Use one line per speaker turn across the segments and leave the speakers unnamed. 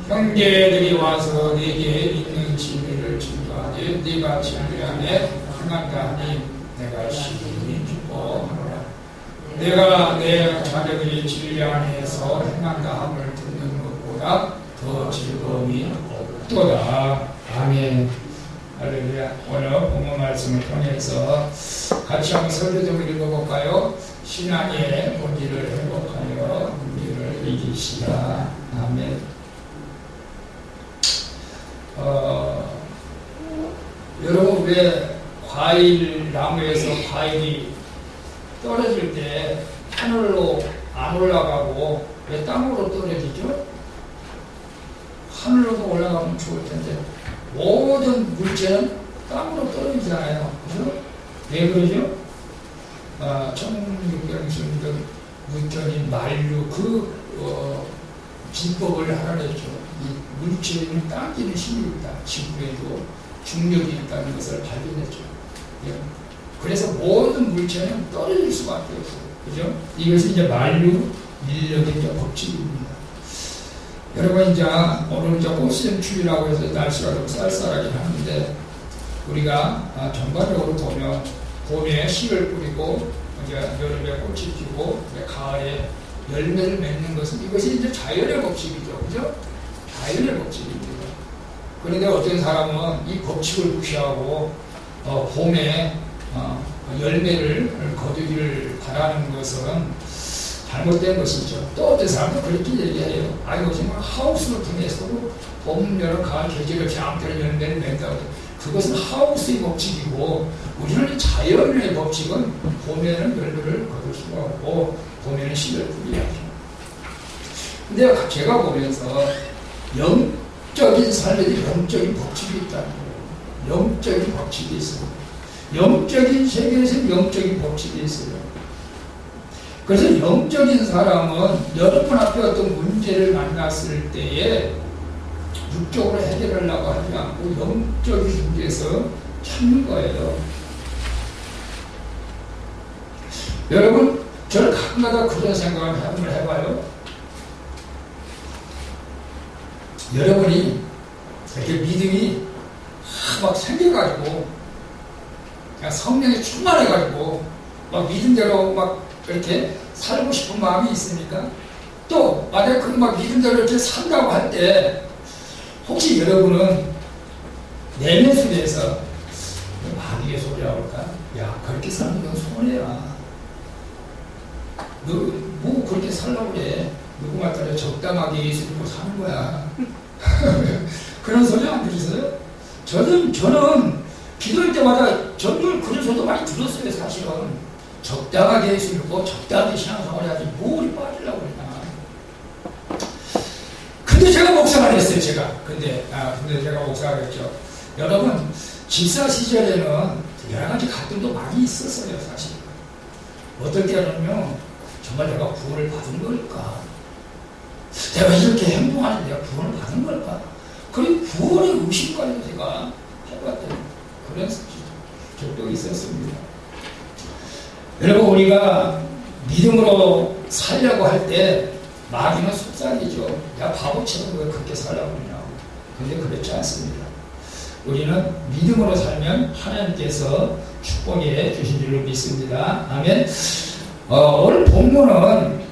형제들이 와서 네게 있는 진리를 증거하되 네가 진리 안에 행한다 하니 내가 심히 기뻐하노라. 내가 내 자녀들이 진리 안에서 행한다 함을 듣는 것보다 더 즐거움이 없도다. 아멘. 할렐루야. 오늘 본문 말씀을 통해서 같이 한번 설교 좀 읽어볼까요? 신앙의 본질을 회복하여 문제를 이기시라. 아멘. 여러분, 왜 나무에서 과일이 떨어질 때 하늘로 안 올라가고 왜 땅으로 떨어지죠? 하늘로도 올라가면 좋을 텐데 모든 물체는 땅으로 떨어지잖아요. 그죠? 왜 그러죠? 1600년 문헌인 만류 비법을 하나 냈죠. 이 물체는 당기는 힘이 있다. 지구에도 중력이 있다는 것을 발견했죠. 예. 그래서 모든 물체는 떨어질 수밖에 없어요. 그죠? 이것이 이제 만류 인력의 법칙입니다. 여러분, 이제 오늘 꽃샘추위라고 해서 날씨가 좀 쌀쌀하긴 하는데 우리가 전반적으로 보면 봄에 씨를 뿌리고 이제 여름에 꽃이 피고 가을에 열매를 맺는 것은 이것이 이제 자연의 법칙이죠. 그죠? 자연의 법칙입니다. 그런데 어떤 사람은 이 법칙을 무시하고 봄에 열매를 거두기를 바라는 것은 잘못된 것이죠. 또 어떤 사람도 그렇게 얘기해요. 아이고, 정말 하우스를 통해서도 봄, 여름, 가을, 계절 없이 아무데나 열매를 맺는다고. 그것은 하우스의 법칙이고 우리는 자연의 법칙은 봄에는 열매를 거둘 수가 없고 봄에는 씨를 뿌려야죠. 근데 제가 보면서 영적인 삶에도 영적인 법칙이 있다는 거예요. 영적인 법칙이 있어요. 영적인 세계에서 영적인 법칙이 있어요. 그래서 영적인 사람은 여러분 앞에 어떤 문제를 만났을 때에 육적으로 해결하려고 하지 않고 영적인 문제에서 찾는 거예요. 여러분, 저는 가끔가다 그런 생각을 한번 해봐요. 여러분이 이렇게 믿음이 막 생겨가지고 그냥 성령에 충만해가지고 막 믿음대로 막 이렇게 살고 싶은 마음이 있으니까 또 만약에 그 막 믿음대로 이렇게 산다고 할 때 혹시 여러분은 내면 속에서 마귀의 소리라고 할까? 야, 그렇게 사는 건 손해야. 너 뭐 그렇게 살라고 그래? 누구만 따라 적당하게 예수 믿고 사는 거야. 그런 소리 안 들으세요? 저는 기도할 때마다 저는 그런 소리도 많이 들었어요. 사실은 적당하게 예수 믿고 적당하게 신앙생활 해야지 뭘 빠지려고 그러나. 근데 제가 목사를 했어요. 근데 제가 목사를 했죠. 여러분, 집사 시절에는 여러 가지 갈등도 많이 있었어요. 사실 어떨 때는요, 정말 내가 구원을 받은 걸까? 내가 이렇게 행동하는데 내가 구원을 받은 걸까? 그리고 구원의 의심까지도 제가 해봤던 그런 적도 있었습니다. 여러분, 우리가 믿음으로 살려고 할 때 마귀는 속삭이죠. 야, 바보처럼 왜 그렇게 살라고 그러냐고. 근데 그렇지 않습니다. 우리는 믿음으로 살면 하나님께서 축복해 주신 줄로 믿습니다. 아멘. 오늘 본문은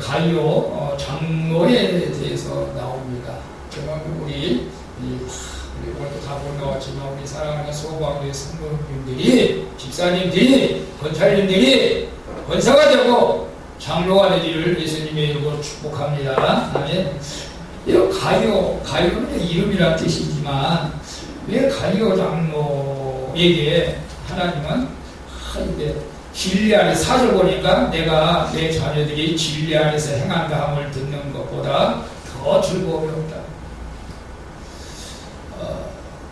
갈리오 장로에 대해서 나옵니다. 정말 우리 오늘도 다 못 나왔지만 우리 사랑하는 소방교회 성도님들이, 집사님들이, 권사님들이 권사가 되고 장로가 되기를 예수님의 이름으로 축복합니다. 아멘. 가이오는 이름이란 뜻이지만 왜 가이오 장로에게 하나님은 진리 안에 4절 보니까 내가 내 자녀들이 진리 안에서 행한다 함을 듣는 것보다 더 즐거움이 없다.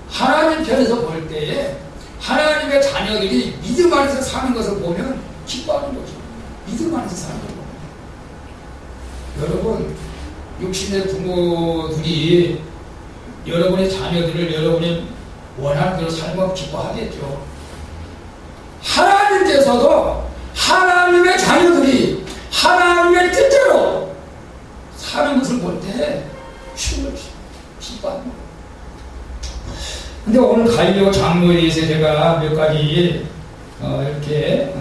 하나님 편에서 볼 때에 하나님의 자녀들이 믿음 안에서 사는 것을 보면 기뻐하는 거죠. 믿음 안에서 사는 걸 보면. 여러분, 육신의 부모들이 여러분의 자녀들을 여러분이 원하는 대로 살면 기뻐하겠죠. 하나님께서도 하나님의 자녀들이 하나님의 뜻대로 사는 것을 볼 때 주를 기뻐하는 거예요. 근데 오늘 갈리오 장로에 대해서 제가 몇 가지 이렇게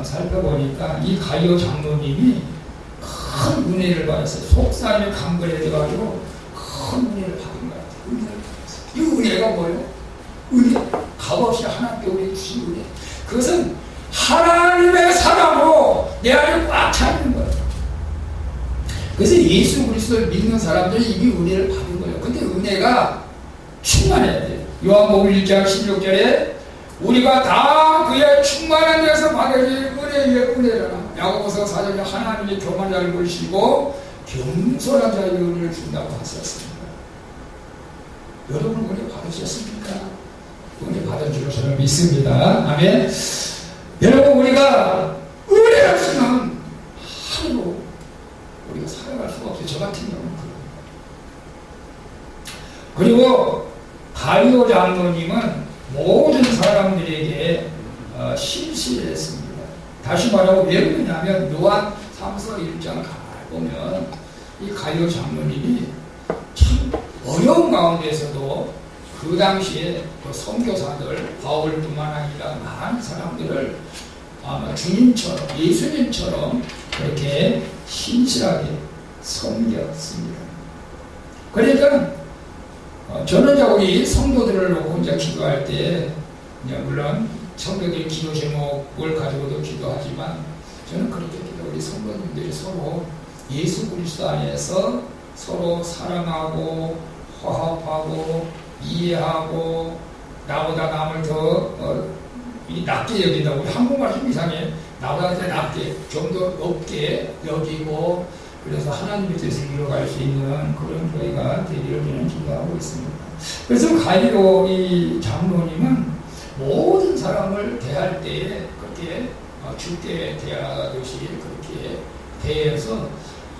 살펴보니까 이 갈리오 장로님이 큰 은혜를 받았어요. 속사람이 강건해져가지고 큰 은혜를 받은 것 같아요. 은혜를 받았어요. 이 은혜가 뭐예요? 은혜, 값없이 하나님께 우리 주신 은혜. 그것은 하나님의 사랑으로 내 안에 꽉 차 있는 거예요. 그래서 예수 그리스도를 믿는 사람들이 이미 은혜를 받은 거예요. 근데 은혜가 충만해야 돼요. 요한복음 1장 16절에 우리가 다 그의 충만한 데서 받으니 은혜의 은혜라. 야고보서 4장에 하나님이 교만한 자를 물으시고 겸손한 자에게 은혜를 준다고 하셨습니다. 여러분 은혜 받으셨습니까? 은혜 받은 줄로 저는 믿습니다. 아멘. 여러분 우리가 은혜 없으면 하루 우리가 살아갈 수가 없어요. 저 같은 경우는 그래요. 그리고 갈리오 장로님은 모든 사람들에게 신실했습니다. 다시 말하고 왜 그러냐면 요한 3서 1장을 보면 이 갈리오 장로님이 참 어려운 가운데서도 그 당시에 그 선교사들 바울뿐만 아니라 많은 사람들을 아마 주님처럼 예수님처럼 그렇게 신실하게 섬겼습니다. 그러니까 저는 이제 우리 성도들을 놓고 이제 기도할 때 물론 성도들의 기도 제목을 가지고도 기도하지만 저는 그렇게 우리 성도님들이 서로 예수 그리스도 안에서 서로 사랑하고 화합하고 이해하고 나보다 남을 더 낮게 여긴다. 우리 한국말 좀 이상해. 나보다 더 낮게 좀 더 높게 여기고 그래서 하나님의 뜻을 이뤄갈 수 있는 그런 교회가 되기를 저는 기도하고 있습니다. 그래서 갈리오 이 장로님은 모든 사람을 대할 때에 그렇게 주께 대하듯이 그렇게 대해서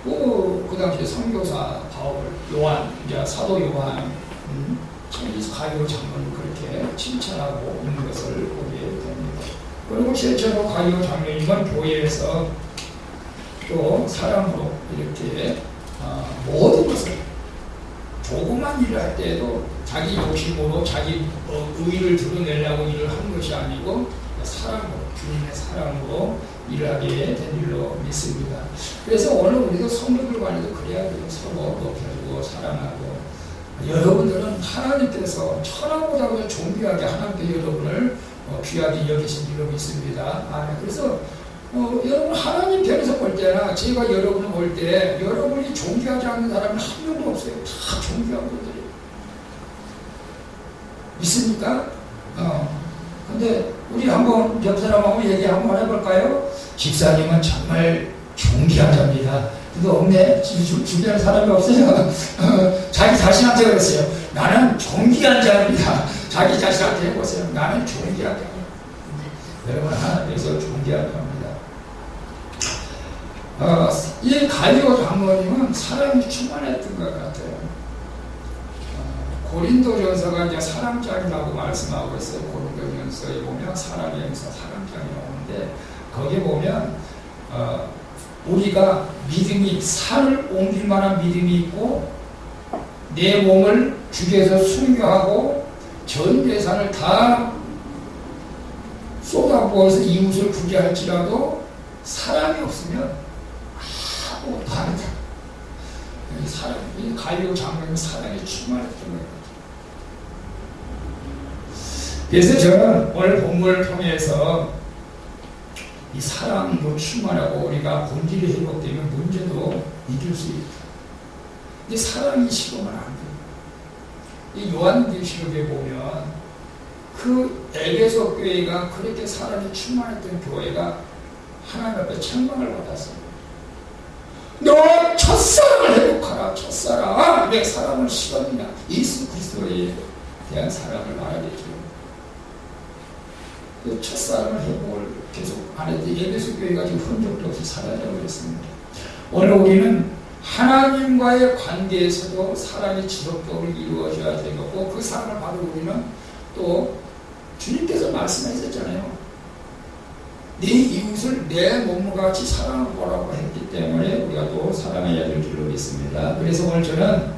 그 당시에 선교사 바울, 요한, 이제 사도 요한, 이 갈리오 장로님 그렇게 칭찬하고 있는 것을 보게 됩니다. 그리고 실제로 갈리오 장로님은 교회에서 또 사랑으로 이렇게 모든 것을 조그만 일을 할 때에도 자기 욕심으로 자기 의의를 드러내려고 일을 하는 것이 아니고 사랑으로 주님의 사랑으로 일하게 된 일로 믿습니다. 그래서 오늘 우리도 성도들 간에도 그래야 돼요. 서로 높여주고 사랑하고 여러분들은 하나님께서 천하보다 존귀하게 하나님께 여러분을 귀하게 여기신 줄로 믿습니다. 그래서 여러분 하나님 편에서 볼 때나 제가 여러분을 볼 때 여러분이 존귀하지 않는 사람은 한 명도 없어요. 다 존귀한 분들이에요. 믿습니까? 근데 우리 한번 옆 사람하고 얘기 한번 해볼까요? 집사님은 정말 존귀한 자입니다. 근데 없네. 준비할 사람이 없어요. 자기 자신한테 그랬어요. 나는 존귀한 자입니다. 자기 자신한테 해보세요. 나는 존귀한 자입니다. 여러분 하나님께서 존귀한 자입니다. 이 갈리오 장로님은 사랑이 충만했던 것 같아요. 고린도전서가 이제 사랑장이라고 말씀하고 있어요. 고린도전서에 보면 사랑의 행사 사랑장이 나오는데 거기에 보면 우리가 믿음이 산을 옮길 만한 믿음이 있고 내 몸을 주께서 순교하고 전 재산을 다 쏟아부어서 이웃을 구게 할지라도 사랑이 없으면 아무것도 안 한다. 이 갈리오 장로님은 사랑이 충만했던 거예요. 그래서 저는 오늘 본문을 통해서 이 사랑도 충만하고 우리가 본질이 회복되면 문제도 이길 수 있다. 근데 사랑이 식으면 안 돼요. 이 요한계시록에 보면 그 에베소 교회가 그렇게 사랑이 충만했던 교회가 하나님 앞에 책망을 받았어요. 너 첫사랑을 회복하라. 첫사랑. 왜 사랑을 식었느냐. 예수 그리스도에 대한 사랑을 말하겠죠. 그 첫사랑을 회복을 계속 안 했는데 에베소 교회가 지금 흔적도 없이 사라져버렸습니다. 오늘 우리는 하나님과의 관계에서도 사랑이 지속적으로 이루어져야 되고 그 사랑을 받은 우리는 또 주님께서 말씀하셨잖아요. 네 이웃을 내 몸과 같이 사랑하라고 했기 때문에 우리가 또 사랑해야 될 줄로 믿습니다. 그래서 오늘 저는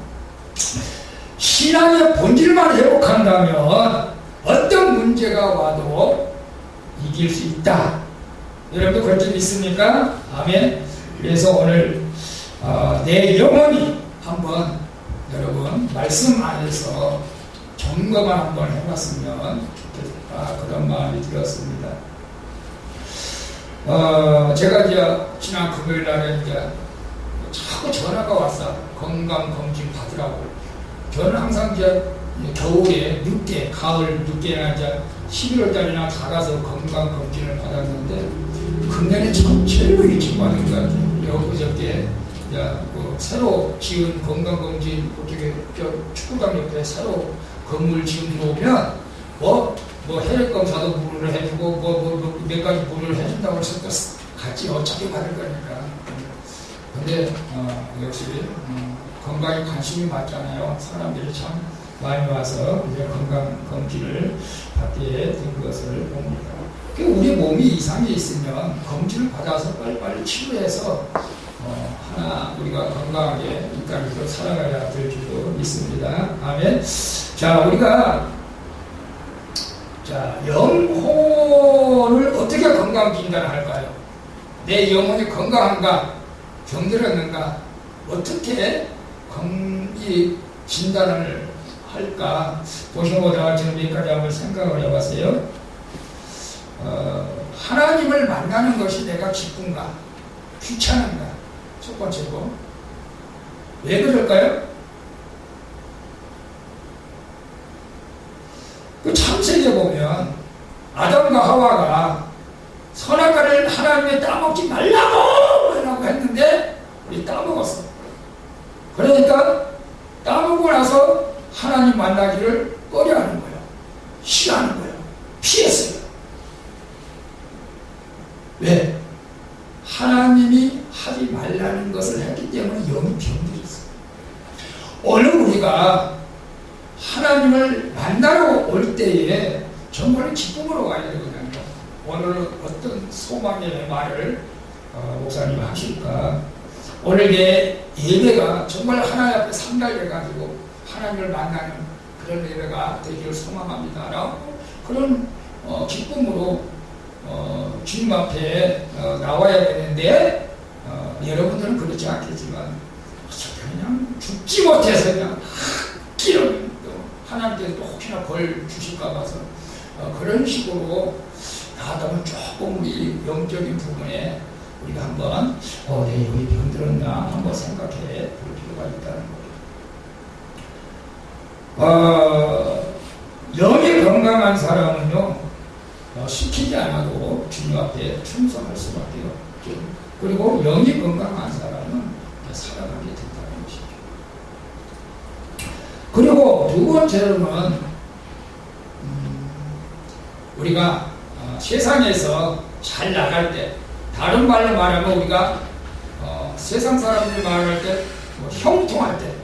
신앙의 본질만 회복한다면 어떤 문제가 와도 이길 수 있다. 여러분도 그런 점 있습니까? 아멘. 그래서 오늘 내 영혼이 한번 여러분 말씀 안에서 점검을 한번 해봤으면 좋겠다. 그런 마음이 들었습니다. 제가 이제 지난 금요일 날에 이제 자꾸 전화가 왔어. 건강검진 받으라고. 저는 항상 이제 겨울에 늦게, 가을 늦게나 이제 11월 달이나 다 가서 건강검진을 받았는데, 금년에 참 제일 일찍 받은 것 같아요. 그저께 새로 지은 건강검진, 어떻게 축구장 옆에 새로 건물 지은 들어오면 뭐 혈액 검사도 무료로 해주고 몇 가지 무료로 해준다고 해서 또 같이 어차피 받을 거니까. 근데 역시 건강에 관심이 많잖아요. 사람들이 참 많이 와서 이제 건강 검진을 받게 된 것을 봅니다. 우리 몸이 이상이 있으면 검진을 받아서 빨리빨리 치료해서 하나 우리가 건강하게 이 땅에서 살아가야 될 줄도 믿습니다. 아멘. 자, 우리가 영혼을 어떻게 건강 진단할까요? 내 영혼이 건강한가, 병들었는가, 어떻게 이 진단을 할까 보셔보다가 지금 여기까지 한번 생각을 해봤어요. 하나님을 만나는 것이 내가 기쁜가, 귀찮은가, 첫 번째고. 왜 그럴까요? 그 창세기에 보면 아담과 하와가 선악과를 하나님이 따먹지 말라고 했는데 우리 따먹었어. 그러니까 따먹고 나서 하나님 만나기를 꺼려하는 거예요. 싫어하는 거예요. 피했어요. 왜? 하나님이 하지 말라는 것을 했기 때문에 영이 병들었어요. 오늘 우리가 하나님을 만나러 올 때에 정말 기쁨으로 와야 되거든요. 오늘 어떤 소망의 말을 목사님 하실까? 오늘 내 예배가 정말 하나님 앞에 상달돼가지고 하나님을 만나는 그런 예배가 되기를 소망합니다. 라고 그런 기쁨으로 주님 앞에 나와야 되는데 여러분들은 그렇지 않겠지만 그냥 죽지 못해서 그냥 끼를 하나님께서 또 혹시나 벌 주실까 봐서 그런 식으로 나아가면 조금 우리 영적인 부분에 우리가 한번 내 영이 병들었나 한번 생각해 볼 필요가 있다는 거예요. 영이 건강한 사람은요 시키지 않아도 주님 앞에 충성할 수밖에 없죠. 그리고 영이 건강한 사람은 살아가게 된다는 것이죠. 그리고 두 번째로는 우리가 세상에서 잘 나갈 때, 다른 말로 말하면 우리가 세상 사람들 말할 때 형통할 때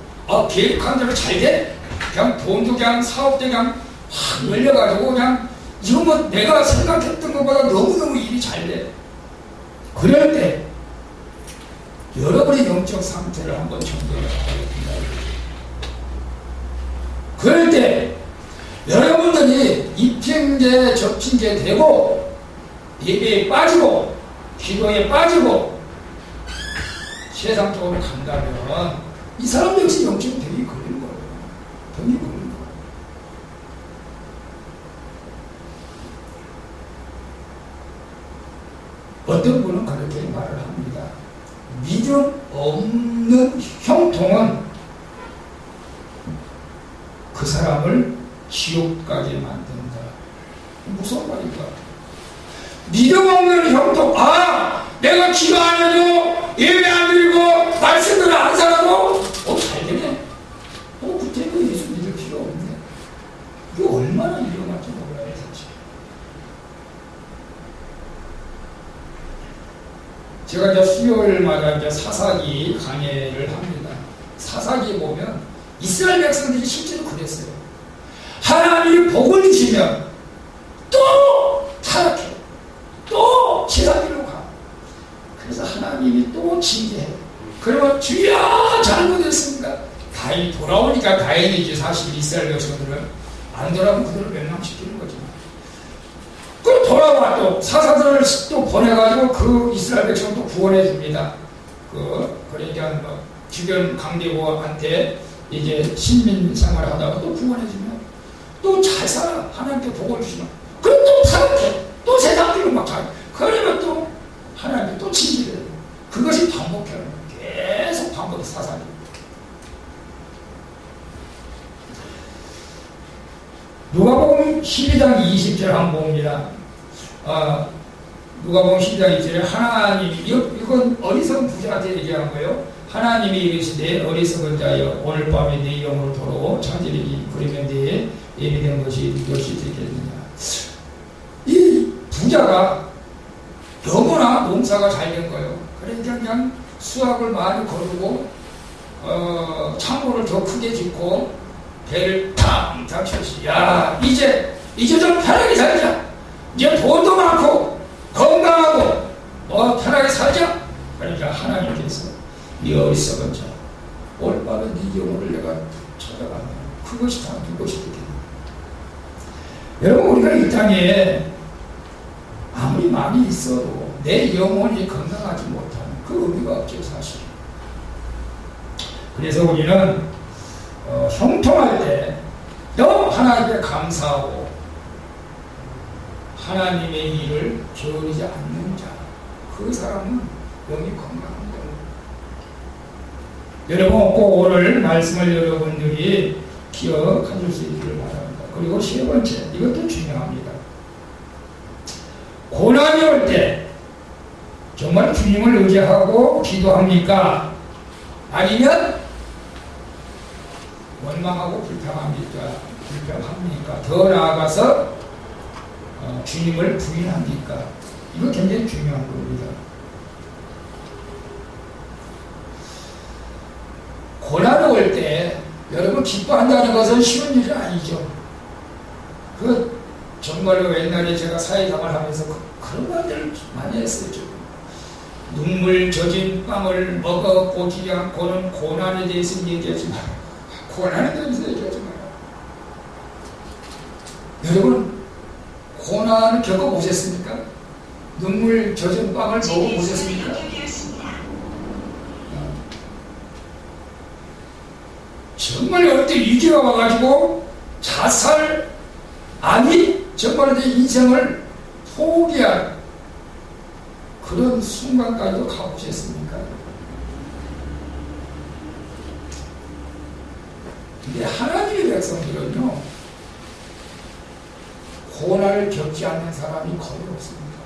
계획한 대로 잘 돼? 그냥 돈도 그냥 사업도 그냥 확 열려가지고 그냥 이런 거 내가 생각했던 것보다 너무너무 일이 잘 돼. 그럴 때 여러분의 영적 상태를 한번 점검해야 됩니다. 그럴 때 여러분들이 입힌게 접힌게 되고 예배에 빠지고 기도에 빠지고 세상 쪽으로 간다면 이 사람 역시 영적인 병이 걸린 거예요. 병이 걸린 거예요. 어떤 분은 그렇게 말을 합니다. 믿음 없는 형통은 그 사람을 지옥 가게 만든다. 무서운 말인가? 믿음 없는 형통, 내가 기도 안 해도 예배 안 드리고 말씀들을 안 살아도 잘 되네. 그때는 예수 믿을 필요 없네. 이게 얼마나 위험한지 몰라야 되지. 제가 이제 수요일마다 이제 사사기 강해를 합니다. 사사기 보면 이스라엘 백성들이 실제로 그랬어요. 하나님이 복을 주시면 또 타락해. 또 지상길로 가. 그래서 하나님이 또 징계해. 그러면 주여 잘못했습니다. 다 다행히 돌아오니까 다행이지. 사실 이스라엘 백성들은 안 돌아오면 그대로 멸망시키는 거지. 그 돌아와 또 사사들을 또 보내가지고 그 이스라엘 백성을 또 구원해 줍니다. 그러니까 뭐 주변 강대국한테 이제 신민 생활하다가 또 구원해 주면 또 잘 살아. 하나님께 복을 주시면 그럼 또 타락해. 또 세상으로 막 가. 그러면 또 하나님께 또 진실해. 그것이 반복해요. 계속 반복해 사상이. 누가복음 12장 20절 한번 봅니다. 누가복음 12장 20절에 하나님, 이건 어리석은 부자한테 얘기한 거예요. 하나님이 이르시되 어리석은 자여 오늘 밤에 네 영으로 도로 찾으리니 그러면 네 예비된 것이 무엇이 되겠느냐. 이 부자가 너무나 농사가 잘 된 거예요. 그러니까 그냥 수확을 많이 거두고 창고를 더 크게 짓고 배를 탕탕 쳤지. 야, 이제 좀 편하게 살자. 이제 돈도 많고 건강하고 편하게 살자. 그러니까 하나님께서 이 어리석은 자 오늘 밤에 네 영혼을 내가 찾아간다. 그것이 다 누구시 되겠냐. 여러분, 우리가 이 땅에 아무리 많이 있어도 내 영혼이 건강하지 못하는 그 의미가 없죠, 사실. 그래서 우리는 형통할 때 너무 하나님께 감사하고 하나님의 일을 저리지 않는 자, 그 사람은 영이 건강한 거예요. 여러분, 꼭 오늘 말씀을 여러분들이 기억하실 수 있기를 바랍니다. 그리고 세 번째, 이것도 중요합니다. 고난이 올 때 정말 주님을 의지하고 기도합니까? 아니면 원망하고 불평합니까? 더 나아가서 주님을 부인합니까? 이거 굉장히 중요한 겁니다. 고난이 올 때 여러분 기뻐한다는 것은 쉬운 일이 아니죠. 정말로 옛날에 제가 사회생활 하면서 그런 말들을 많이 했었죠. 눈물 젖은 빵을 먹어 보지 않고는 고난에 대해서 얘기하지 마라. 고난에 대해서 얘기하지 마라. 여러분, 고난을 겪어보셨습니까? 눈물 젖은 빵을 먹어보셨습니까? 정말 어릴 때 위기가 와가지고 자살, 아니 정말 내 인생을 포기한 그런 순간까지도 가보셨습니까? 근데 하나님의 백성들은요, 고난을 겪지 않는 사람이 거의 없습니다.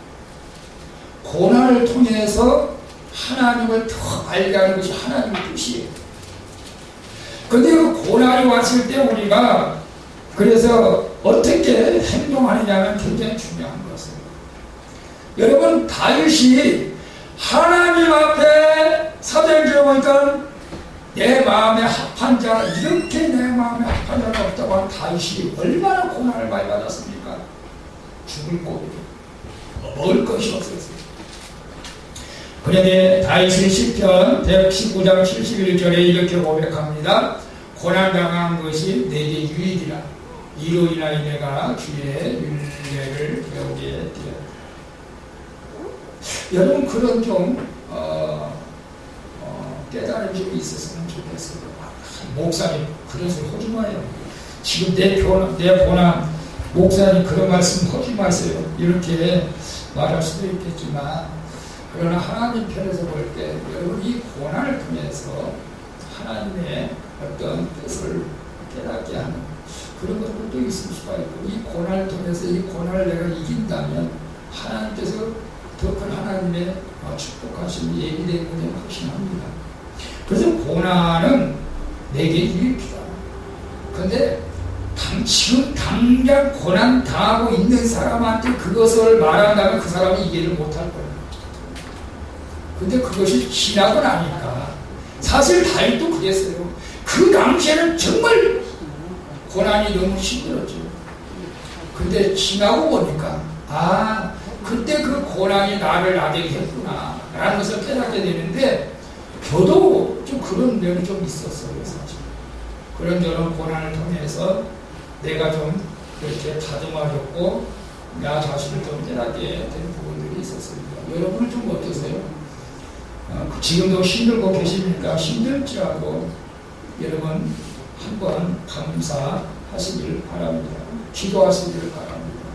고난을 통해서 하나님을 더 알게 하는 것이 하나님의 뜻이에요. 근데 그 고난이 왔을 때 우리가 그래서 어떻게 행동하느냐는 굉장히 중요한 것입니다. 여러분, 다윗이 하나님 앞에 사도행전에 보니까 내 마음에 합한 자, 이렇게 내 마음에 합한 자가 없다고 한 다윗이 얼마나 고난을 많이 받았습니까? 죽을 고비로 먹을 것이 없었어요. 그런데 다윗의 시편 119장 71절에 이렇게 고백합니다. 고난당한 것이 내게 유익이라. 이로 인하여 내가 주의 윤례를 배우게 되었다. 여러분, 그런 좀 깨달음이 좀 있었으면 좋겠어요. 목사님 그런 소리 하지 마요. 지금 내 고난 목사님 그런 말씀 하지 마세요. 이렇게 말할 수도 있겠지만, 그러나 하나님 편에서 볼 때 여러분, 이 고난을 통해서 하나님의 어떤 뜻을 깨닫게 하는 그런 것들도 있을 수가 있고, 이 고난을 통해서 이 고난을 내가 이긴다면 하나님께서 더 큰 하나님의 축복하심이 예비된 것을 확신합니다. 그래서 고난은 내게 유익이다. 그런데 지금 당장 고난 당하고 있는 사람한테 그것을 말한다면 그 사람이 이해를 못할 거예요. 근데 그것이 지나고 나니까, 사실 다윗도 그랬어요. 그 당시에는 정말 고난이 너무 힘들었죠. 근데 지나고 보니까 그때 그 고난이 나를 나대게 했구나 라는 것을 깨닫게 되는데, 저도 좀 그런 면이 좀 있었어요, 사실. 그런저런 고난을 통해서 내가 좀 이렇게 다듬어졌고 나 자신을 좀 깨닫게 된 부분들이 있었습니다. 여러분은 좀 어떠세요? 지금도 힘들고 계십니까? 힘들지라도 여러분 한번 감사하시길 바랍니다. 기도하시길 바랍니다.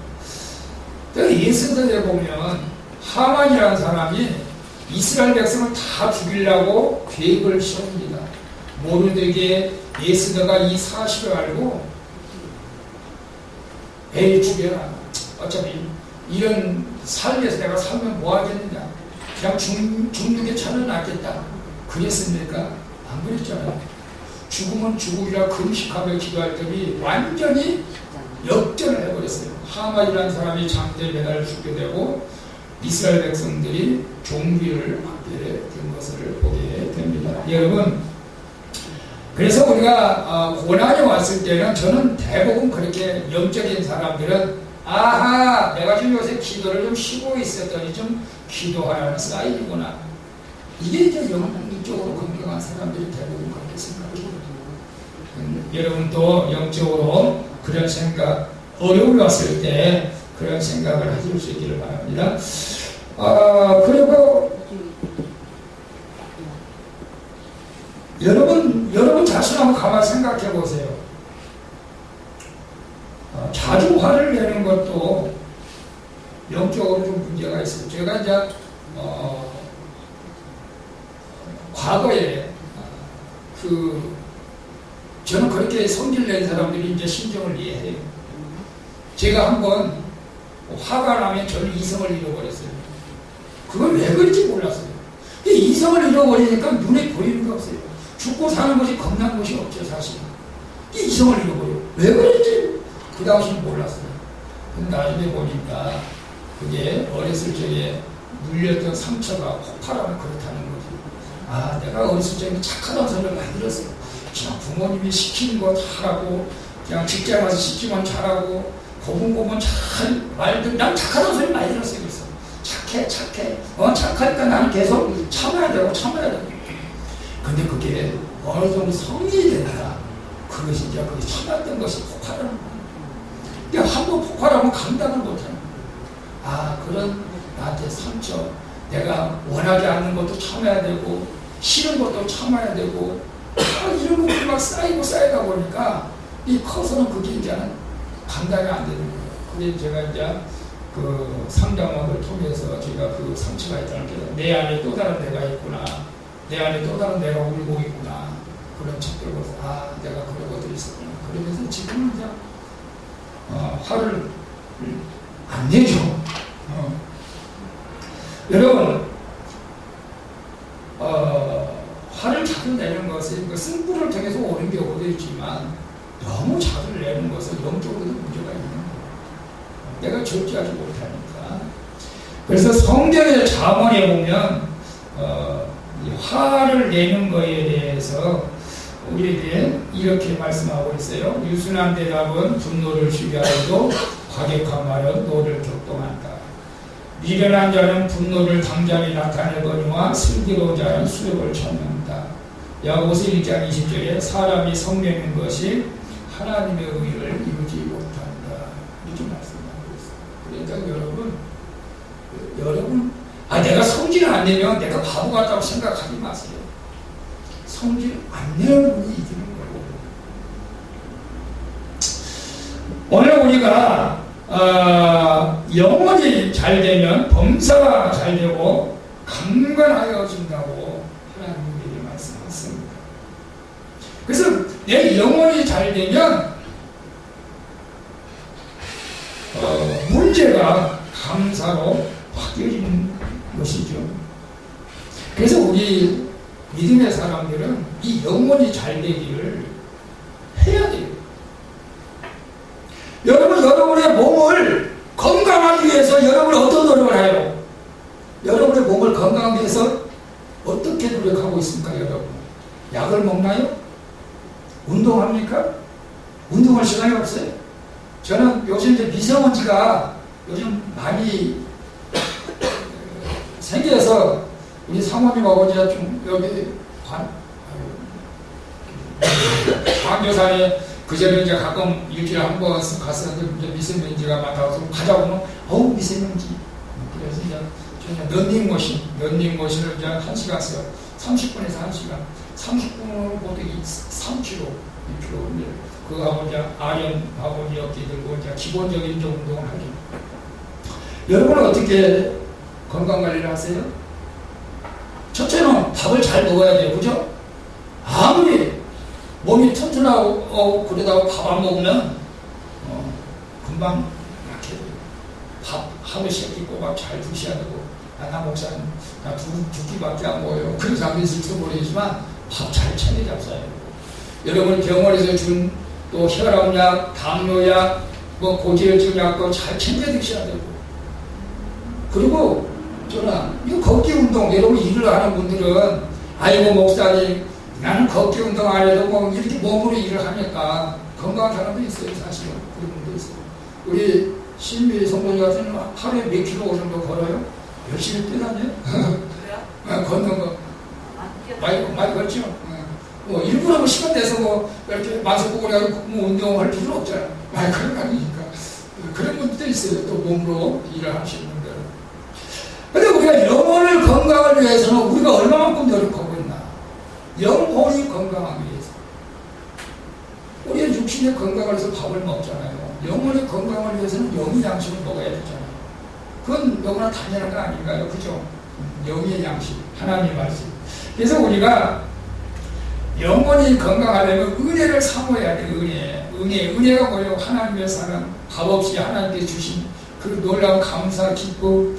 예스더에 보면 하만이라는 사람이 이스라엘 백성을 다 죽이려고 계획을 세웁니다. 모르드게 예스더가 이 사실을 알고 에이 죽여라. 어차피 이런 삶에서 내가 살면 뭐 하겠느냐. 그냥 죽는 게 차라리 낫겠다. 그랬습니까? 안 그랬잖아요. 죽으면 죽으리라 금식하며 기도할 때이 완전히 역전을 해버렸어요. 하만이라는 사람이 장대에 매달려 죽게 되고 이스라엘 백성들이 종비를 받게 된 것을 보게 됩니다. 여러분, 그래서 우리가 고난이 왔을 때는 저는 대부분 그렇게 영적인 사람들은 아하, 내가 좀 요새 기도를 좀 쉬고 있었더니 좀 기도하라는 사인이구나. 이게 이제 영적으로 건강한 사람들이 대부분 그렇게 생각합니다. 여러분도 영적으로 그런 생각, 어려움이 왔을 때 그런 생각을 하실 수 있기를 바랍니다. 그리고 여러분 자신 한번 가만히 생각해 보세요. 자주 화를 내는 것도 영적으로 좀 문제가 있어요. 제가 이제 과거에 저는 그렇게 성질 낸 사람들이 이제 심정을 이해해요. 제가 한번 화가 나면 저는 이성을 잃어버렸어요. 그걸 왜 그런지 몰랐어요. 이성을 잃어버리니까 눈에 보이는 게 없어요. 죽고 사는 것이 겁난 것이 없죠, 사실. 이성을 잃어버려요. 왜 그런지 그 당시는 몰랐어요. 근데 나중에 보니까 그게 어렸을 적에 눌렸던 상처가 폭발하면 그렇다는 거지. 아, 내가 어렸을 적에 착하다는 소리를 많이 들었어요. 그냥 부모님이 시키는 거 잘하고, 그냥 직장 가서 시키면 잘하고, 고분고분 잘 말들, 난 착하다는 소리 많이 들었어요. 그래서 착해. 착하니까 나는 계속 참아야 되고. 근데 그게 어느 정도 성인이 된다. 그것이 이제 그게 참았던 것이 폭발하는 거예요. 그러니까 한번 폭발하면 감당을 못하는 거예요. 아, 그런 나한테 상처, 내가 원하지 않는 것도 참아야 되고, 싫은 것도 참아야 되고, 이런 것들이 막 쌓이다 보니까 이 커서는 그게 이제는 감당이 안 되는 거예요. 그래서 제가 이제 그 상담학을 통해서 제가 그 상처가 있다는 게 내 안에 또 다른 내가 있구나. 내 안에 또 다른 내가 울고 있구나. 그런 책들을 보면서 아, 내가 그런 것들이 있었구나. 그러면서 지금은 이제 화를 안 내죠. 여러분, 화를 자주 내는 것은 그 승부를 통해서 오는 경우도 있지만 너무 자주 내는 것은 영적으로도 문제가 있는 거예요. 내가 절제하지 못하니까. 그래서 성경의 잠언에 보면 이 화를 내는 것에 대해서 우리에게 이렇게 말씀하고 있어요. 유순한 대답은 분노를 주의하여도 과격한 말은 노를 격동한다. 미련한 자는 분노를 당장에 나타내거니와 슬기로운 자는 수욕을 찾는다. 야고보서 1장 20절에 사람이 성내는 것이 하나님의 의를 이루지 못한다. 이렇게 말씀하고 있어요. 그러니까 여러분, 내가 성질을 안 내면 내가 바보 같다고 생각하지 마세요. 성질 안 내는 분이 이기는 거고. 오늘 우리가 영혼이 잘 되면 범사가 잘 되고 강건하여진다고 하나님이 말씀하셨습니다. 그래서 내 영혼이 잘 되면 문제가 감사로 바뀌어지는 것이죠. 그래서 우리 믿음의 사람들은 이 영혼이 잘 되기를 해야 돼요. 여러분의 몸을 건강하기 위해서 여러분이 어떤 노력을 해요? 여러분의 몸을 건강하기 위해서 어떻게 노력하고 있습니까, 여러분? 약을 먹나요? 운동합니까? 운동할 시간이 없어요. 저는 요즘 이제 미세먼지가 요즘 많이 생겨서 우리 사모님하고 이제 좀 여기 광교산에 그전에 이제 가끔 일주일에 한 번 가서 이제 미세먼지가 많다고 가자 보면 어우 미세먼지. 그래서 이제 런닝머신을 이제 1시간 써요. 30분에서 1시간. 30분으로 보통 3km, 2km. 그거하고 이제 아령하고 어깨 들고 이제 기본적인 운동을 하죠. 여러분은 어떻게 건강관리를 하세요? 첫째는 밥을 잘 먹어야 돼요. 그죠? 아무리 몸이 튼튼하고 그러다가 밥 안 먹으면 금방 약해. 밥 하루씩 꼬박 잘 드셔야 되고. 나 목사님 나 두 끼밖에 안 먹어요. 그런 사람도 있을지도 모르겠지만 밥 잘 챙겨 잡숴야 되고. 여러분 병원에서 준 또 혈압약, 당뇨약, 뭐 고지혈증 약도 잘 챙겨 드셔야 되고. 그리고 저는 이 걷기 운동, 여러분 일을 하는 분들은 아이고 목사님 나는 걷기 운동 안 해도 뭐 이렇게 몸으로 일을 하니까 건강한 사람도 있어요. 사실은 그런 분도 있어요. 우리 신미 성도님 같은 경우는 하루에 몇 킬로 정도 걸어요? 열심히 뛰다녀요? 그래요? 걷는 거 많이 걷죠? 뭐 일부러 뭐 시간 내서 뭐 이렇게 마스크고 뭐 운동할 필요 없잖아요. 그런 거 아니니까. 그런 분들도 있어요. 또 몸으로 일을 하시는 분들은. 근데 우리가 영혼을 건강을 위해서는 우리가 얼마만큼 노력하고 있나? 영혼이 건강하기 위해서. 우리의 육신의 건강을 위해서 밥을 먹잖아요. 영혼의 건강을 위해서는 영의 양식을 먹어야 되잖아요. 그건 너무나 당연한 거 아닌가요? 그죠? 영의 양식, 하나님의 말씀. 그래서 우리가 영혼이 건강하려면 은혜를 사모해야 돼요. 은혜가 뭐예요? 하나님의 사랑, 값 없이 하나님께 주신 그 놀라운 감사, 기쁨.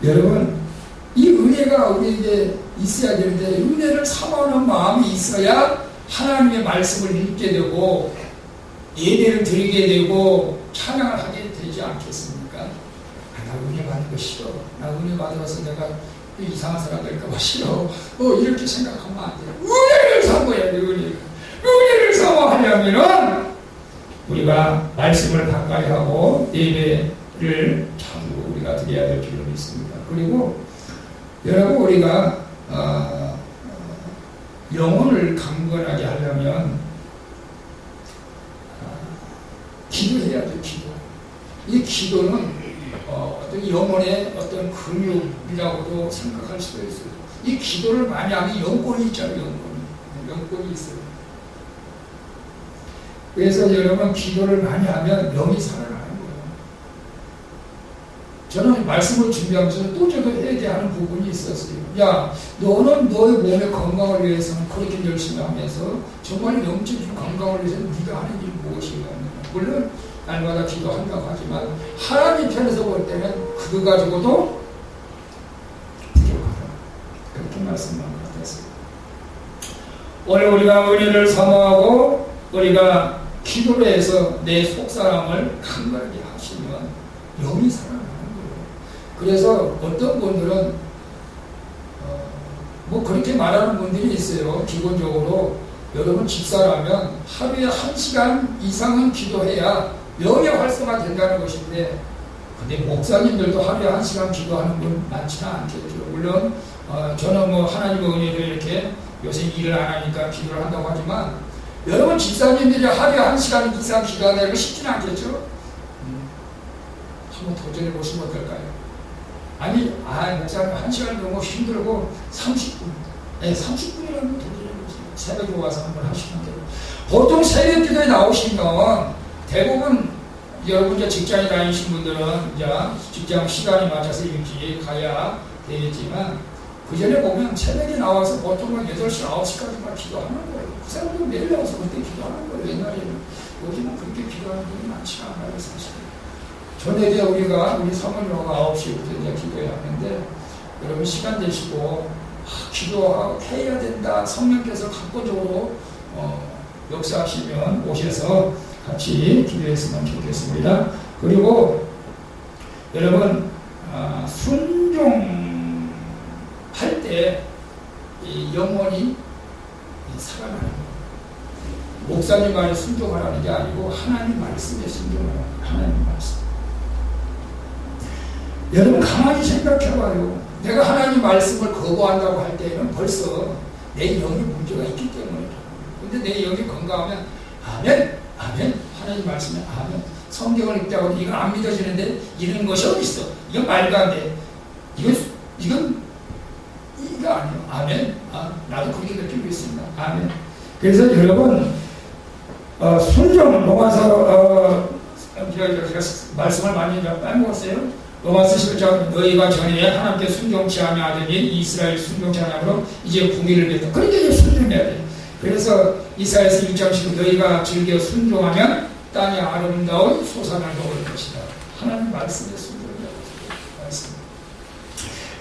여러분, 이 은혜가 우리에게 있어야 되는데 은혜를 사모하는 마음이 있어야 하나님의 말씀을 읽게 되고 예배를 드리게 되고 찬양을 하게 되지 않겠습니까? 나 은혜 받는 거 싫어. 나 은혜 받아서 내가 이상한 사람 될까봐 싫어. 이렇게 생각하면 안 돼요. 은혜를 사모해야 돼요. 은혜를 사모하려면은 우리가 말씀을 가까이 하고 예배를 참 우리가 드려야 될 필요가 있습니다. 그리고 여러분 우리가 영혼을 강건하게 하려면 기도해야 돼요. 기도. 이 기도는 어떤 영혼의 어떤 근육이라고도 생각할 수도 있어요. 이 기도를 많이 하면 영권이 있잖아요. 영권이 있어요. 그래서 여러분 기도를 많이 하면 영이 살아나는 거예요. 저는 말씀을 준비하면서 또 저도 해야 하는 부분이 있었어요. 야, 너는 너의 몸의 건강을 위해서는 그렇게 열심히 하면서 정말 영적인 건강을 위해서는 네가 하는 일이 무엇인가. 물론 날마다 기도한다고 하지만 하나님 편에서 볼 때는 그거 가지고도 부족하다. 그렇게 말씀한 것 같았어요. 오늘 우리가 은혜를 사모하고 우리가 기도를 해서 내 속사람을 강건하게 하시면 영이 살아나는 거예요. 그래서 어떤 분들은 뭐 그렇게 말하는 분들이 있어요. 기본적으로 여러분 집사라면 하루에 1시간 이상은 기도해야 영의 활성화 된다는 것인데, 근데 목사님들도 하루에 1시간 기도하는 분 많지는 않겠죠. 물론 저는 뭐 하나님의 은혜로 이렇게 요새 일을 안 하니까 기도를 한다고 하지만 여러분 집사님들이 하루에 1시간 이상 기도하는 거 쉽지는 않겠죠. 한번 도전해 보시면 어떨까요? 아니 목사님 1시간 너무 힘들고 30분 30분이라도 도전해 보세요. 새벽에 와서 한번 하시면 돼요. 보통 새벽 기도에 나오시면 대부분 여러분 이제 직장에 다니신 분들은 이제 직장 시간에 맞춰서 일찍 가야 되겠지만 그 전에 보면 새벽에 나와서 보통은 8시, 9시까지만 기도하는 거예요. 그 사람들은 매일 나와서 그때 기도하는 거예요. 옛날에는. 요즘은 그렇게 기도하는 분이 많지가 않아요, 사실. 저녁에 우리 사모님하고 9시부터 이제 기도해야 하는데 여러분 시간 되시고 기도해야 된다. 성령께서 각본적으로 역사하시면 오셔서 같이 기도했으면 좋겠습니다. 그리고 여러분 순종할 때 이 영혼이 살아나는 거예요. 목사님 말에 순종하라는 게 아니고 하나님 말씀에 순종하라는 거예요. 하나님 말씀. 여러분 가만히 생각해봐요. 내가 하나님 말씀을 거부한다고 할 때는 벌써 내 영의 문제가 있기 때문에. 근데 아픈데 내 영이 건강하면 아멘, 아멘. 하나님 말씀에 아멘. 성경을 읽다가 이건 안 믿어지는데 이런 것이 어디 있어? 이건 말도 안 돼. 이건 이거 아니에요. 아멘. 나도 그렇게 느끼고 있습니다. 아멘. 그래서 여러분 순종 로마서 제가 말씀을 많이 빼먹었어요. 로마서 11장 너희가 전에 하나님께 순종치 아니하더니 이스라엘 순종치 아니하므로 이제 궁의를 배웠다. 그러니까 이제 순종해야 돼. 그래서 이사야서 1장 10 너희가 즐겨 순종하면 땅이 아름다운 소산을 먹을 것이다. 하나님 말씀에 순종해야 말씀.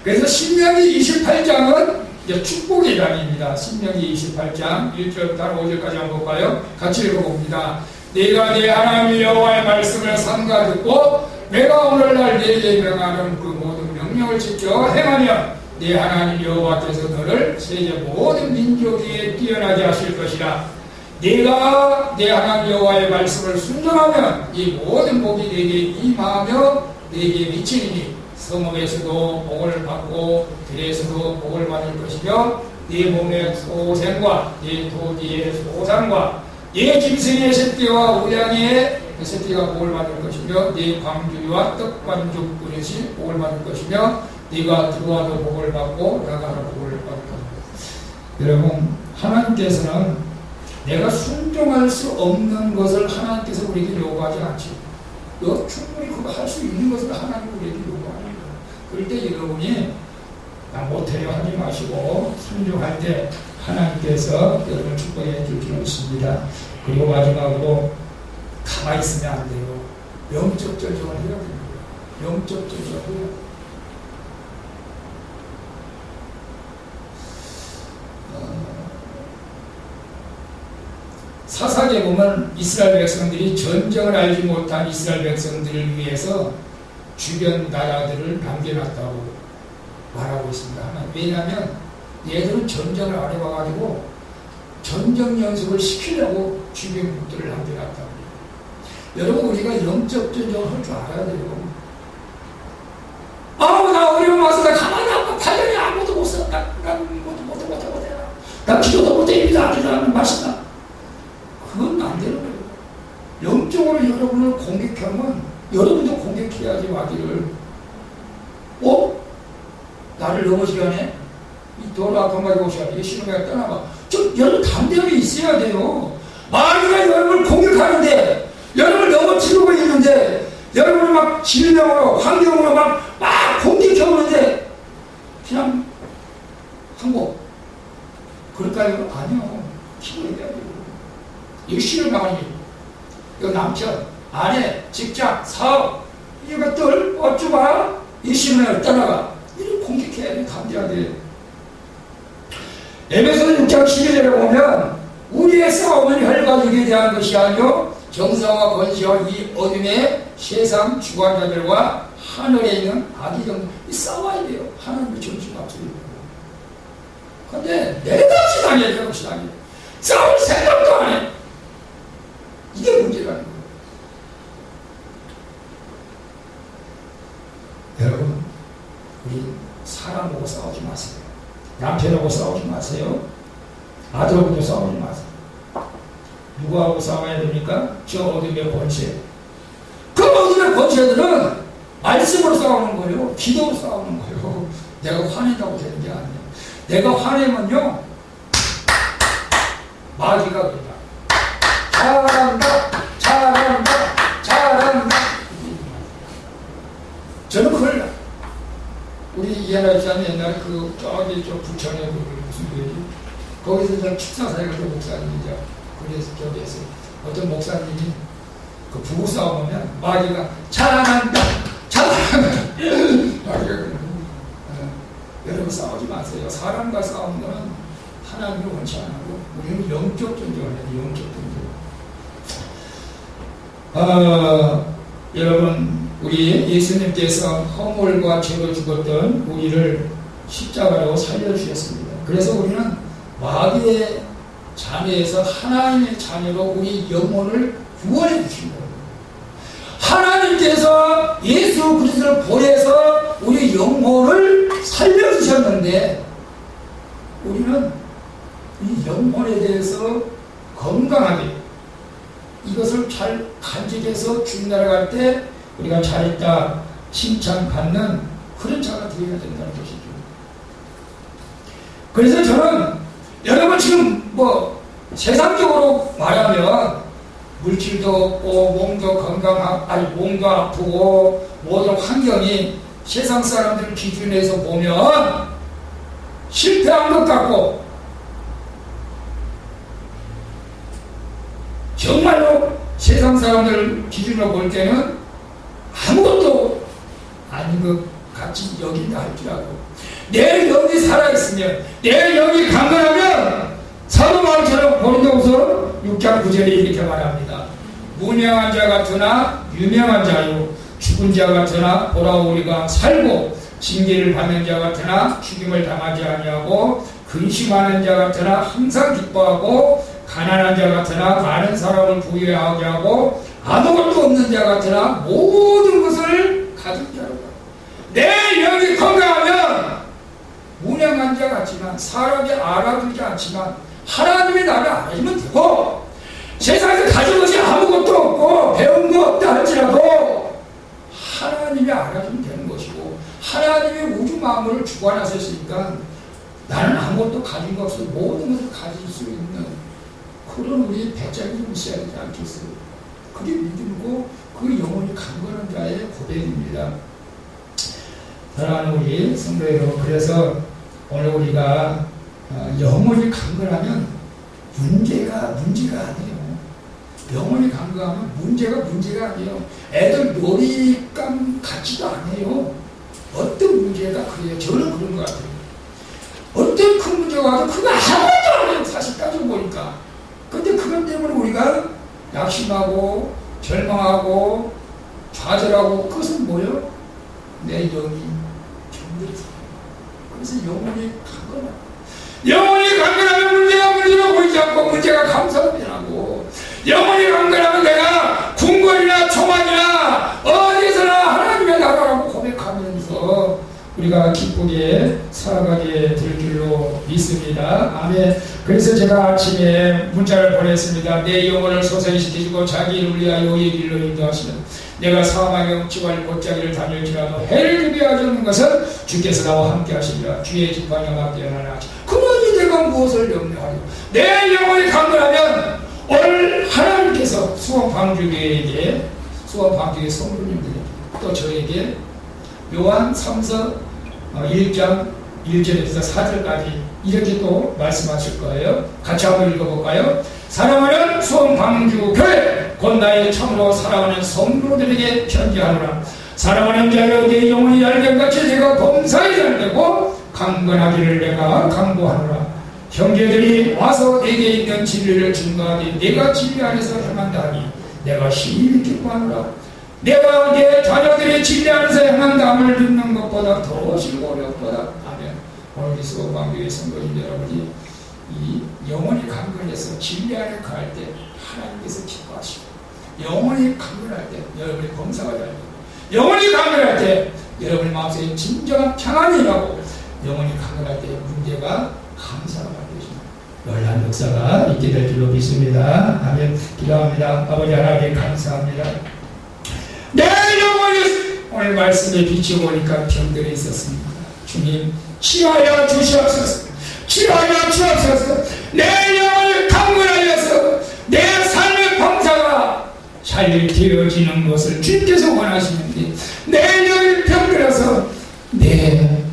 그래서 신명기 28장은 이제 축복의 장입니다. 신명기 28장 1절부터 5절까지 한번 볼까요? 같이 읽어봅니다. 내가 내 하나님 여호와의 말씀을 삼가 듣고 내가 오늘날 내게 명하는 그 모든 명령을 지켜 행하면 내 하나님 여호와께서 너를 세계 모든 민족 위에 뛰어나게 하실 것이라. 내가 내 하나님 여호와의 말씀을 순종하면 이 모든 복이 내게 임하며 내게 미치리니 성읍에서도 복을 받고 들에서도 복을 받을 것이며 네 몸의 소생과 네 토지의 소산과 네 짐승의 새끼와 우양의 새끼가 복을 받을 것이며 네 광주리와 떡반죽 그릇이 복을 받을 것이며 네가 들어와도 복을 받고 나가도 복을 받을 것이다. 여러분 하나님께서는 내가 순종할 수 없는 것을 하나님께서 우리에게 요구하지 않지. 너 충분히 그거 할 수 있는 것을 하나님 우리에게 요구하는 거예요. 그럴 때 여러분이 나 못해요 하지 마시고 순종할 때 하나님께서 여러분을 축복해 줄 줄 믿습니다. 그리고 마지막으로 가만히 있으면 안 돼요. 영적 전쟁을 해야 됩니다. 영적 전쟁을 해야 돼요. 사사기에 보면 이스라엘 백성들이 전쟁을 알지 못한 이스라엘 백성들을 위해서 주변 나라들을 남겨놨다고 말하고 있습니다. 왜냐하면 얘들은 전쟁을 안 해봐가지고 전쟁 연습을 시키려고 주변 국들을 남겨놨다고. 여러분 우리가 영적 전쟁을 할 줄 알아야 돼요. 나 어려움 와서 나 가만히 안 봐. 8년이 아무것도 못 써. 나 못해. 나 기도도 못해입니다. 기도하는 맛이다. 그건 안 되는 거예요. 영적으로 여러분을 공격하면 여러분도 공격해야지 마귀를. 나를 넘어지게 하네? 돈 아픈 가지고 오셔야 돼. 신호가 떠나봐. 여러분 담대함이 있어야 돼요. 마귀가 여러분을 공격하는데 여러분을 넘어지고 있는데 여러분을 막 질병으로 환경으로 막 공격해오는데 그냥 항복 그럴까요? 아니요. 기도해야 돼요. 이거 신을 나가니 이거 남편, 아내, 직장, 사업 이것들 어쩌봐 이 신을 떠나가 이를 공격해야 돼. 담대하게. 에베소서 6장 11절에 보면 우리의 싸움은 혈과육에 대한 것이 아니요 정사와 권세와 이 어둠의 세상 주관자들과 하늘에 있는 악의 정 싸워야 돼요. 하나님의 정신 앞서고 그런데 내가 시당해야 되는 것이 아니에요. 싸울 생각도 안 해. 이게 문제라는 거예요. 여러분 우리 사람 보고 싸우지 마세요. 남편하고 싸우지 마세요. 아들하고 싸우지 마세요. 누구하고 싸워야 됩니까? 저 어둠의 권세. 그 어둠의 권세들은 말씀으로 싸우는 거예요. 기도로 싸우는 거예요. 내가 화낸다고 되는 게 아니에요. 내가 화내면요 마귀가 그런다. 잘한다. 저는 그걸 우리 이하나 집사님 옛날에 저기 부천에 무슨 교회지? 거기서 저 축사사에 그 목사님이죠. 그래서 저기에서 어떤 목사님이 그 부부 싸움하면 마귀가 잘한다. 마귀가 그러는 여러분 싸우지 마세요. 사람과 싸우는 거는 하나님을 원치 안 하고 우리는 영적 존재를 해야 돼요. 영적 존재. 여러분 우리 예수님께서 허물과 죄로 죽었던 우리를 십자가로 살려주셨습니다. 그래서 우리는 마귀의 자녀에서 하나님의 자녀로 우리 영혼을 구원해 주신 거예요. 하나님께서 예수 그리스도를 보내서 우리 영혼을 살려주셨는데 우리는 이 영혼에 대해서 건강하게 이것을 잘 간직해서 주님나라 갈 때 우리가 잘했다 칭찬받는 그런 자가 되어야 된다는 것이죠. 그래서 저는 여러분 지금 뭐 세상적으로 말하면 물질도 없고 몸도 몸도 아프고 모든 환경이 세상 사람들 기준에서 보면 실패한 것 같고 정말로 세상 사람들 기준으로 볼 때는 아무것도 아닌 것 같이 여긴다 할지라도 내 영이 살아있으면 내 영이 강건하면 사도 바울처럼 고린도후서 6장 9절에 이렇게 말합니다. 무명한 자 같으나 유명한 자요 죽은 자 같으나 보라 우리가 살고 징계를 받는 자 같으나 죽임을 당하지 아니하고 근심하는 자 같으나 항상 기뻐하고 가난한 자 같으나 많은 사람을 부유하게 하고 아무것도 없는 자 같으나 모든 것을 가진 자로 내 영이 건강하면 무명한 자 같지만 사람이 알아주지 않지만 하나님이 나를 알아주면 되고 세상에서 가진 것이 아무것도 없고 배운 거 없다 할지라도 하나님이 알아주면 되는 것이고 하나님이 우주 만물을 주관하셨으니까 나는 아무것도 가진 거 없어 모든 것을 가질 수 있는 그런 우리 배짱이 좀 있어야 되지 않겠어요? 그게 믿음이고 그 영혼이 강건한 자의 고백입니다. 사랑하는 우리 성도 여러분, 그래서 오늘 우리가 영혼이 강건하면 문제가 아니에요. 영혼이 강건하면 문제가 아니에요. 애들 놀이감 같지도 않아요. 어떤 문제가 그래요. 저는 그런 것 같아요. 어떤 큰 문제가 와도 그거 아무것도 안 해요. 사실 따지고 보니까. 근데 그것 때문에 우리가 낙심하고 절망하고 좌절하고 그것은 뭐예요? 내 영이 병들어서. 그래서 영혼이 강건하고 영혼이 강건하면 문제가 문제로 보이지 않고 문제가 감사가 되라고. 영혼이 강건하면 내가 궁궐이나 초막이나 어디서나 하나님의 나라라고 고백하면서 우리가 기쁘게 살아가게 될 줄로 믿습니다. 아멘. 그래서 제가 아침에 문자를 보냈습니다. 내 영혼을 소생시키시고 자기 이름을 위하여 의의 길로 인도하시는 내가 사망의 음치와 곧자기를 다닐지라도 해를 준비하지 않는 것은 주께서 나와 함께 하시리라. 주의 지팡이와 막대에 하나하시. 그러니 내가 무엇을 염려하리요. 내 영혼이 강건하면 오늘 하나님께서 수원방주교회에게 수원방주교회 성도님들에게 또 저에게 요한 3서 1장 1절에서 4절까지 이렇게 또 말씀하실 거예요. 같이 한번 읽어볼까요? 사랑하는 수원방주교회 곧 나의 참으로 사랑하는 성도들에게 편지하노라. 사랑하는 자여 내 영혼이 열병같이 내가 범사에 잘되고 강건하기를 내가 강구하노라. 형제들이 와서 내게 있는 진리를 증거하니 내가 진리 안에서 행한다 하니 내가 심히 기뻐하노라. 내가 내 자녀들이 진리 안에서 행한다함을 듣는 것보다 더 즐거우려보다. 아멘. 오늘 이 수원방교회 성도님 여러분이 이 영혼이 강건해서 진리 안에 갈 때 하나님께서 기뻐하시고 영혼이 강건할 때 여러분이 범사가 되고 영혼이 강건할 때 여러분의 마음속에 진정한 평안이 일하고 영혼이 강건할 때 문제가 감사가 받으시는 놀라운 역사가 있게 될 줄로 믿습니다. 아멘. 기도합니다. 아버지 하나님 감사합니다. 내 영혼이 오늘 말씀에 비춰보니까 병들어 있었습니다. 주님 치하여 주시옵소서. 치하여 주옵소서. 내 영혼을 강건하여서 내 삶의 범사가 잘 되어지는 것을 주님께서 원하시는데 내 영이 병들어서 내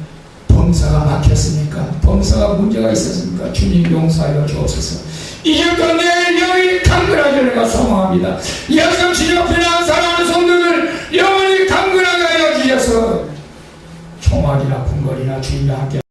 범사가 막혔습니까? 범사가 문제가 있었습니까? 주님 용서하여 주옵소서. 이제부터 내 영이 강건하기를 내가 소망합니다. 이 역성 치료피난 사랑하는